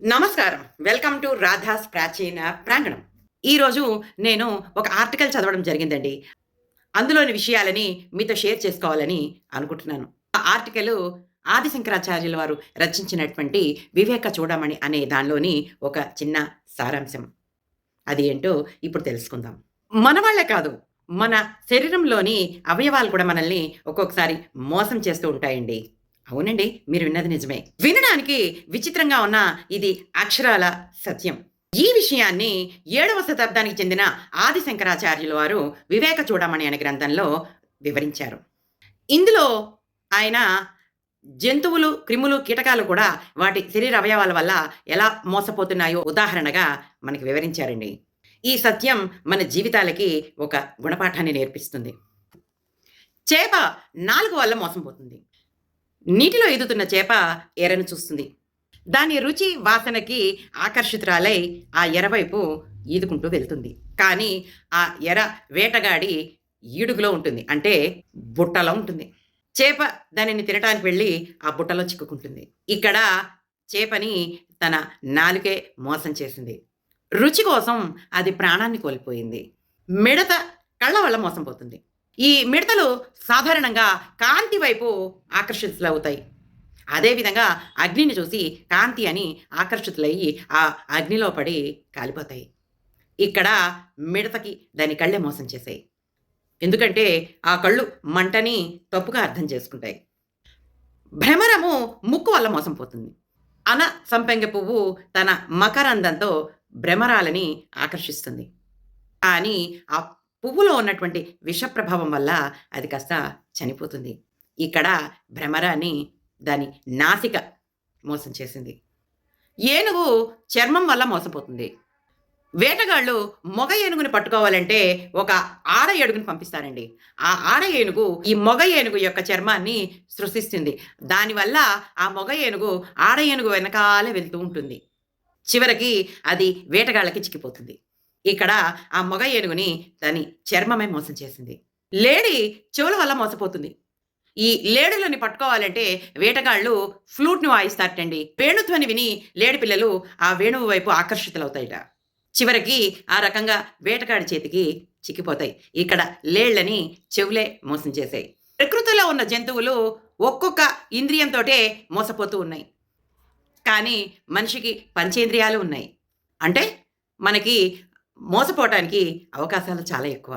నమస్కారం. Welcome to Radha's ప్రాచీన ప్రాంగణం. ఈరోజు నేను ఒక ఆర్టికల్ చదవడం జరిగిందండి. అందులోని విషయాలని మీతో షేర్ చేసుకోవాలని అనుకుంటున్నాను. ఆ ఆర్టికలు ఆది శంకరాచార్యుల వారు రచించినటువంటి 'వివేక చూడమణి' అనే దానిలోని ఒక చిన్న సారాంశం. అది ఏంటో ఇప్పుడు తెలుసుకుందాం. మనవాళ్ళే కాదు, మన శరీరంలోని అవయవాలు కూడా మనల్ని ఒక్కొక్కసారి మోసం చేస్తూ ఉంటాయండి. అవునండి. మీరు విన్నది నిజమే. వినడానికి విచిత్రంగా ఉన్న ఇది అక్షరాల సత్యం. ఈ విషయాన్ని 7వ శతాబ్దానికి చెందిన ఆది శంకరాచార్యుల వారు 'వివేక చూడమణి' అనే గ్రంథంలో వివరించారు. ఇందులో ఆయన జంతువులు, క్రిములు, కీటకాలు కూడా వాటి శరీర అవయవాల వల్ల ఎలా మోసపోతున్నాయో ఉదాహరణగా మనకి వివరించారండి. ఈ సత్యం మన జీవితాలకి ఒక గుణపాఠాన్ని నేర్పిస్తుంది. చేప నాలుక వల్ల మోసం పోతుంది. నీటిలో ఈదుతున్న చేప ఎరను చూస్తుంది. దాని రుచి, వాసనకి ఆకర్షితురాలై ఆ ఎర వైపు ఈదుకుంటూ వెళ్తుంది. కానీ ఆ ఎర వేటగాడి ఈడుగులో ఉంటుంది. అంటే బుట్టలో ఉంటుంది. చేప దానిని తినటానికి వెళ్ళి ఆ బుట్టలో చిక్కుకుంటుంది. ఇక్కడ చేపని తన నాలుకే మోసం చేసింది. రుచి కోసం అది ప్రాణాన్ని కోల్పోయింది. మిడత కళ్ళ వల్ల మోసం పోతుంది. ఈ మిడతలు సాధారణంగా కాంతి వైపు ఆకర్షితులవుతాయి. అదేవిధంగా అగ్నిని చూసి కాంతి అని ఆకర్షితులయ్యి ఆ అగ్నిలో పడి కాలిపోతాయి. ఇక్కడ మిడతకి దాని కళ్ళే మోసం చేశాయి. ఎందుకంటే ఆ కళ్ళు మంటని తప్పుగా అర్థం చేసుకుంటాయి. భ్రమరము ముక్కు వల్ల మోసం పోతుంది. సంపెంగ పువ్వు తన మకరందంతో భ్రమరాలని ఆకర్షిస్తుంది. కానీ ఆ పువ్వులో ఉన్నటువంటి విష ప్రభావం వల్ల అది కాస్త చనిపోతుంది. ఇక్కడ భ్రమరాన్ని దాని నాసిక మోసం చేసింది. ఏనుగు చర్మం వల్ల మోసపోతుంది. వేటగాళ్ళు మొగ ఏనుగుని పట్టుకోవాలంటే ఒక ఆడ ఏనుగుని పంపిస్తారండి. ఆ ఆడ ఏనుగు ఈ మొగ ఏనుగు యొక్క చర్మాన్ని సృష్టిస్తుంది. దానివల్ల ఆ మొగ ఏనుగు ఆడ ఏనుగు వెనకాలే వెళ్తూ ఉంటుంది. చివరికి అది వేటగాళ్ళకి చిక్కిపోతుంది. ఇక్కడ ఆ మొగ ఏనుగుని దాని చర్మమే మోసం చేసింది. లేడి చెవుల వల్ల మోసపోతుంది. ఈ లేడులని పట్టుకోవాలంటే వేటగాళ్ళు ఫ్లూట్‌ని వాయిస్తారటండి. వేణుధ్వని విని లేడి పిల్లలు ఆ వేణువు వైపు ఆకర్షితులవుతాయట. చివరికి ఆ రకంగా వేటగాడి చేతికి చిక్కిపోతాయి. ఇక్కడ లేళ్ళని చెవులే మోసం చేశాయి. ప్రకృతిలో ఉన్న జంతువులు ఒక్కొక్క ఇంద్రియంతోటే మోసపోతూ ఉన్నాయి. కానీ మనిషికి పంచేంద్రియాలు ఉన్నాయి. అంటే మనకి మోసపోవటానికి అవకాశాలు చాలా ఎక్కువ.